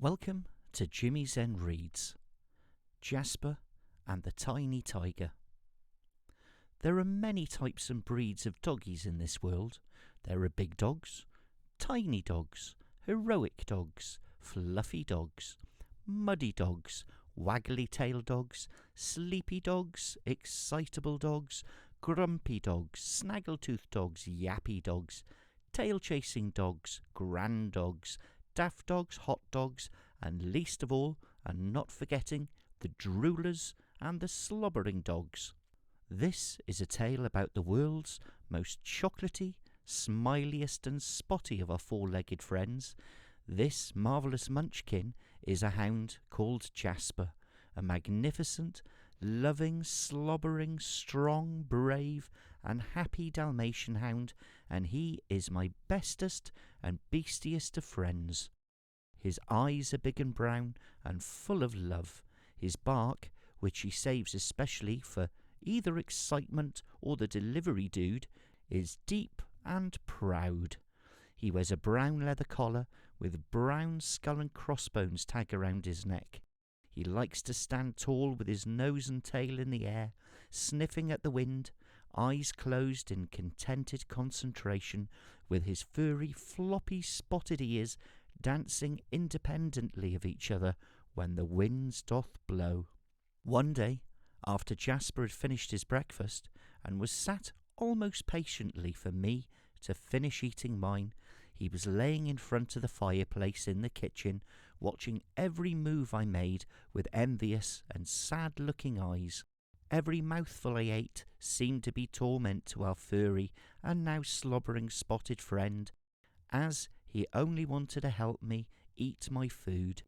Welcome to Jimi Zen Reads, Jasper and the Tiny Tiger. There are many types and breeds of doggies in this world. There are big dogs, tiny dogs, heroic dogs, fluffy dogs, muddy dogs, waggly-tailed dogs, sleepy dogs, excitable dogs, grumpy dogs, snaggletooth dogs, yappy dogs, tail-chasing dogs, grand dogs, daft dogs, hot dogs, and least of all, and not forgetting, the droolers and the slobbering dogs. This is a tale about the world's most chocolatey, smiliest and spotty of our four-legged friends. This marvellous munchkin is a hound called Jasper, a magnificent, loving, slobbering, strong, brave, and happy Dalmatian hound, and he is my bestest and beastiest of friends. His eyes are big and brown and full of love. His bark, which he saves especially for either excitement or the delivery dude, is deep and proud. He wears a brown leather collar with brown skull and crossbones tag around his neck. He likes to stand tall with his nose and tail in the air, sniffing at the wind, eyes closed in contented concentration, with his furry, floppy, spotted ears dancing independently of each other when the winds doth blow. One day, after Jasper had finished his breakfast and was sat almost patiently for me to finish eating mine, he was laying in front of the fireplace in the kitchen, watching every move I made with envious and sad-looking eyes. Every mouthful I ate seemed to be torment to our furry and now slobbering spotted friend, as he only wanted to help me eat my food.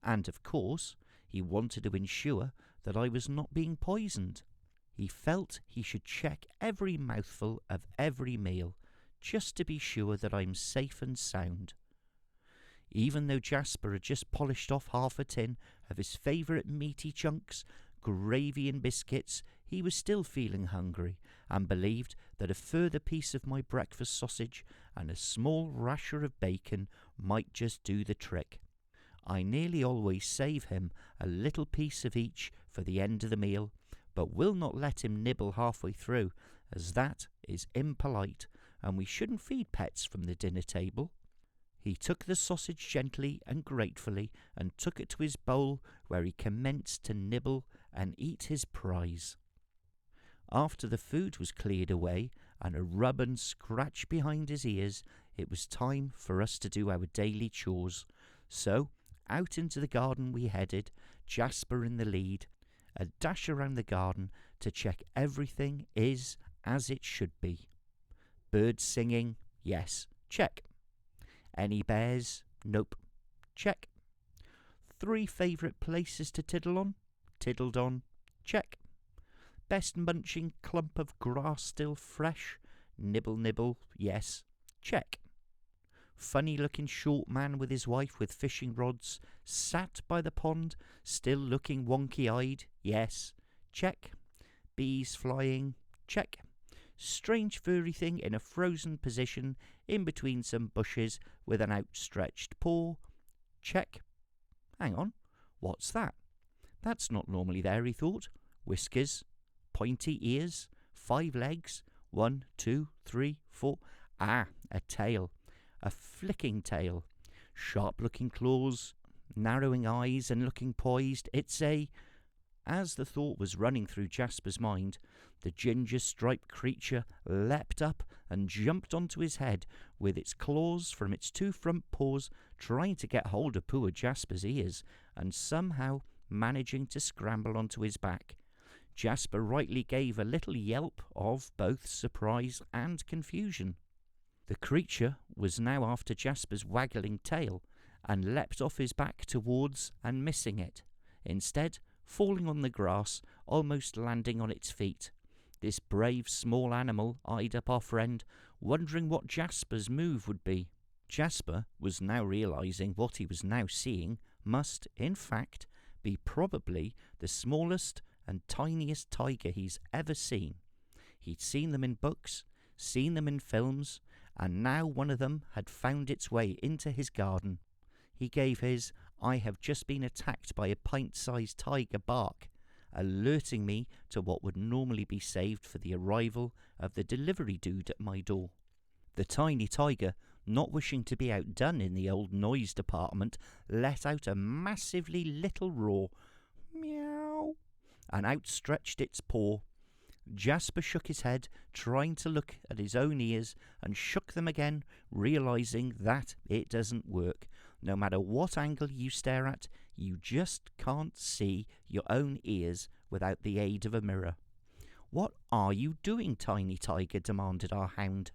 And, of course, he wanted to ensure that I was not being poisoned. He felt he should check every mouthful of every meal, just to be sure that I'm safe and sound. Even though Jasper had just polished off half a tin of his favourite meaty chunks, gravy and biscuits, he was still feeling hungry and believed that a further piece of my breakfast sausage and a small rasher of bacon might just do the trick. I nearly always save him a little piece of each for the end of the meal, but will not let him nibble halfway through, as that is impolite, and we shouldn't feed pets from the dinner table. He took the sausage gently and gratefully and took it to his bowl, where he commenced to nibble and eat his prize. After the food was cleared away and a rub and scratch behind his ears, it was time for us to do our daily chores. So out into the garden we headed, Jasper in the lead, a dash around the garden to check everything is as it should be. Birds singing, yes, check. Any bears? Nope, check. 3 favourite places to tiddle on? Tiddled on, check. Best munching clump of grass still fresh? Nibble, nibble, yes, check. Funny-looking short man with his wife with fishing rods, sat by the pond, still looking wonky-eyed, yes, check. Bees flying, check. Strange furry thing in a frozen position in between some bushes with an outstretched paw, check. Hang on, what's that? That's not normally there, he thought. Whiskers, pointy ears, 5 legs, 1, 2, 3, 4. Ah, a tail. A flicking tail. Sharp-looking claws, narrowing eyes and looking poised. It's a... As the thought was running through Jasper's mind, the ginger-striped creature leapt up and jumped onto his head, with its claws from its 2 front paws trying to get hold of poor Jasper's ears, and somehow managing to scramble onto his back. Jasper rightly gave a little yelp of both surprise and confusion. The creature was now after Jasper's waggling tail, and leapt off his back towards and missing it, instead falling on the grass, almost landing on its feet. This brave small animal eyed up our friend, wondering what Jasper's move would be. Jasper was now realising what he was now seeing must, in fact, be probably the smallest and tiniest tiger he's ever seen. He'd seen them in books, seen them in films, and now one of them had found its way into his garden. He gave his I have just been attacked by a pint-sized tiger bark, alerting me to what would normally be saved for the arrival of the delivery dude at my door. The tiny tiger, not wishing to be outdone in the old noise department, let out a massively little roar, meow, and outstretched its paw. Jasper shook his head, trying to look at his own ears, and shook them again, realizing that it doesn't work. No matter what angle you stare at, you just can't see your own ears without the aid of a mirror. "What are you doing, Tiny Tiger?" demanded our hound.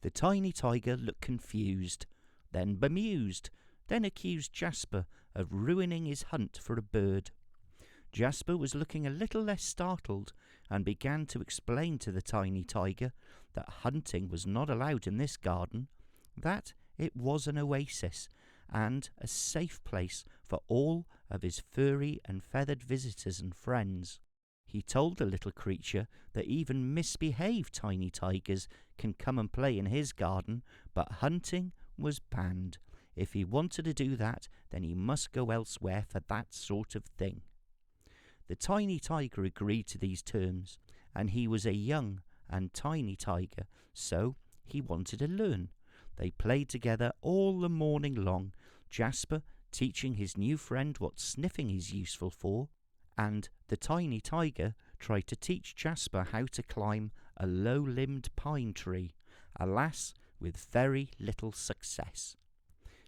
The tiny tiger looked confused, then bemused, then accused Jasper of ruining his hunt for a bird. Jasper was looking a little less startled and began to explain to the tiny tiger that hunting was not allowed in this garden, that it was an oasis and a safe place for all of his furry and feathered visitors and friends. He told the little creature that even misbehaved tiny tigers can come and play in his garden, but hunting was banned. If he wanted to do that, then he must go elsewhere for that sort of thing. The tiny tiger agreed to these terms, and he was a young and tiny tiger, so he wanted to learn. They played together all the morning long, Jasper teaching his new friend what sniffing is useful for, and the tiny tiger tried to teach Jasper how to climb a low-limbed pine tree, alas, with very little success.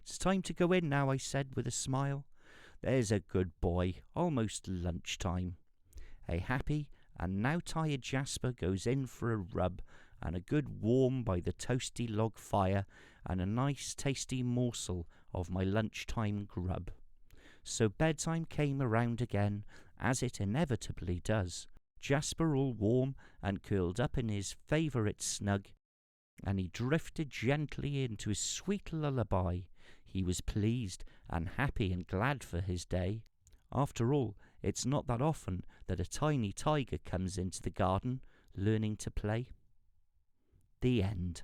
"It's time to go in now," I said with a smile. "There's a good boy, almost lunchtime." A happy and now tired Jasper goes in for a rub and a good warm by the toasty log fire and a nice tasty morsel of my lunchtime grub. So bedtime came around again, as it inevitably does. Jasper all warm and curled up in his favourite snug, and he drifted gently into his sweet lullaby. He was pleased and happy and glad for his day. After all, it's not that often that a tiny tiger comes into the garden learning to play. The end.